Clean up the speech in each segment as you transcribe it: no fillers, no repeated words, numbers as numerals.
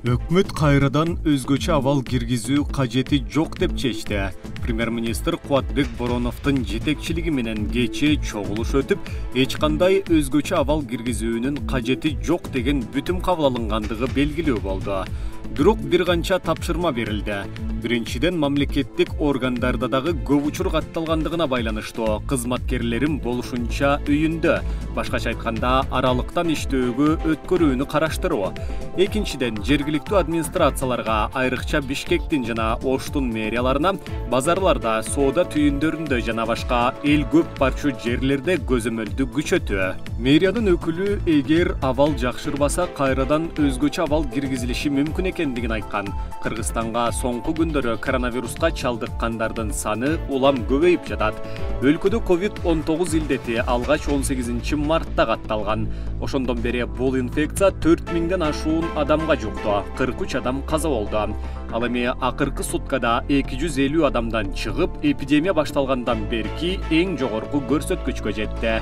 Өкмөт кайрадан өзгөчө абал киргизүү кажети жок деп чечти. Премьер-министр Кубатбек Бороновдун жетекчилиги менен кечээ чогулуш өтүп, эч кандай өзгөчө абал киргизүүнүн кажети жок деген бүтүм кабыл алынгандыгы белгилүү болду. Бирок бир канча тапшырма берилди. Биринчиден, мамлекеттик органдарда дагы көп учур катталгандыгына байланыштуу кызматкерлерим болушунча үйүндө, башкача айтканда аралыктан иштөөгө өткөрүүнү караштыруу. Экинчиден, жергиликтүү администрацияларга, айрыкча Бишкектин жана Оштун мэрияларына базарларда, соода түйүндөрүндө жана башка эл көп барчу жерлерде көзөмөлдү күчөтүү. Мэриянын өкүлү эгер абал жакшырбаса, кайрадан өзгөчө абал киргизилиши мүмкүн экендигин айткан. Кыргызстанга соңку күндөрү коронавируска чалдыккандардын саны улам көбөйүп жатат. Өлкөдө COVID-19 илдети алгач 18 мартта катталган. Ошондон бери бул инфекция 4000ден ашуун адамга жукту. 43 адам каза болду. Ал эми акыркы суткада 250 адамдан чыгып, эпидемия башталгандан берки эң жогорку көрсөткүчкө жетти.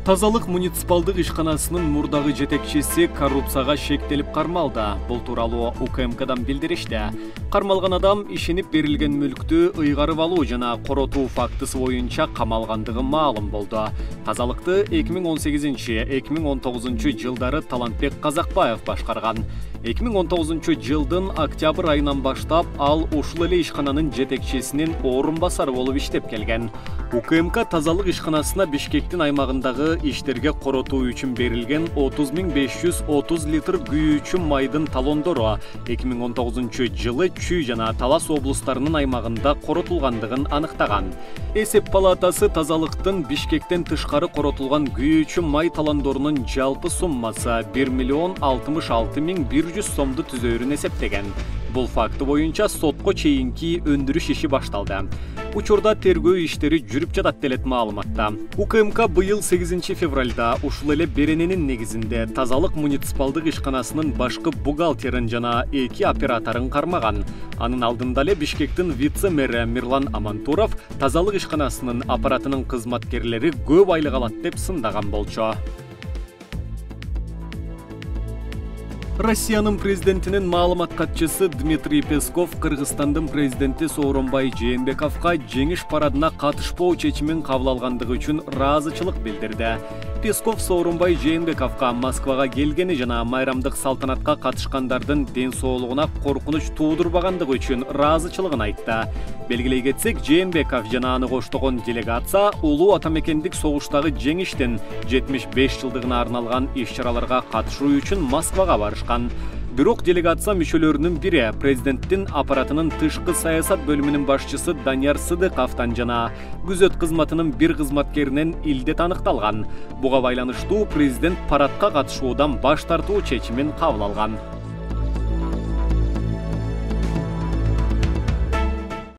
Тазалык муниципалдык ишканасынын мурдагы жетекчиси коррупцияга шектелип кармалды. Бул тууралуу УКМКдан билдиришти. Кармалган адам ишенип берилген мүлктү ыйгарып алуу жана коротуу фактысы боюнча камалгандыгы маалым болду. Тазалыкты 2018-2019 жылдары Талантбек Казакбаев башкарган. 2019 жылдын октябрь айынан баштап ал ушул эле ишкананын жетекчисинин орун басары болуп иштеп келген. УКМК тазалык ишканасына Бишкектин аймагындагы иштерге коротуу үчүн берилген 30.530 литр күйүүчү майдын талондору 2019 жылы Чүй жана Талас облустарынын аймагында коротулгандыгын аныктаган. Эсеп палатасы тазалыктын Бишкектен тышкары коротулган күйүүчү май талондорунун жалпы суммасы 1.066.100 сомду түзөөрүн эсептеген. Бул факты боюнча сотко чейинки өндүрүш иши башталды. Учурда тергөө иштери жүрүп жатат делет маалыматта. УКМК быйыл 8 февралда ушул эле берененин негизинде тазалык муниципалдык ишканасынын башкы бухгалтерин жана 2 операторун кармаган. Анын алдында эле Бишкектин вице-мэри Мирлан Амантуров тазалык ишканасынын аппаратынын кызматкерлери көп айлык алат деп сындаган болчу. Россиянын президентинин маалымат катчысы Дмитрий Песков Кыргызстандын президенти Сооронбай Жээнбековго жеңиш парадына катышпоо чечимин кабыл алгандыгы үчүн ыраазычылык билдирди. Песков Сооронбай Жээнбековго Москвага келгени жана майрамдык салтанатка катышкандардын ден соолугуна коркунуч туудурбагандыгы үчүн ыраазычылыгын айтты. Белгилей кетсек, Жээнбеков жана аны коштогон делегация улуу атамекендик согуштагы жеңиштин 75 жылдыгына арналган иш-чараларга катышуу үчүн Москвага барышкан. Бирок делегация мүчөлөрүнүн бири президенттин аппаратынын тышкы саясат бөлүмүнүн башчысы Данияр Сыдыковдон жана күзөт кызматынын бир кызматкеринен илдет аныкталган. Буга байланыштуу президент парадка катышуудан баш тартуу чечимин кабыл алган.